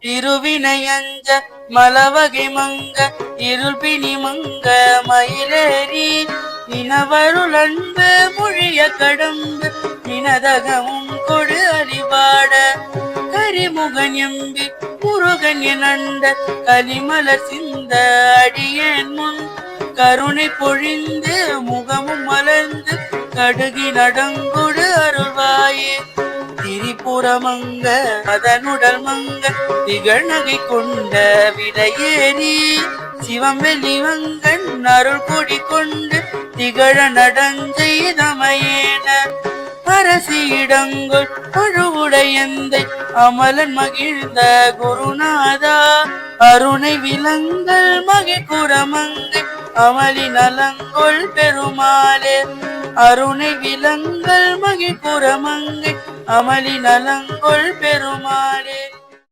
திருவினையஞ்ச மலவகை மங்க இருள்பிணி மங்க மயிலேறி இனவருள் அன்பு மொழிய கடம்பு இனதகமும் கொடு அறிவாட கரிமுகன் எம்பி முருகன் என்ற கலிமலர் சிந்த அடியேன் முன் கருணை பொழிந்து முகமும் மலர்ந்து கடுகி நடங்கொடு அருள்வாயே திரிபுரமங்க அதனுடல் மங்க திகழ்நகை கொண்ட விடையேறி சிவம் வெளிவங்கன் அருள் கொடி கொண்டு திகழ நடஞ்செய்தமையேன அரசியிடங்கொள் பழுவுடையந்தை அமலன் மகிழ்ந்த குருநாதா அருணை விலங்கல் மகிழ்குறமங்கை அமளி நலங்கொள் பெருமாளே அருணை விலங்கல் மகிழ்குறமங்கை அமளி நலங்கொள் பெருமாளே.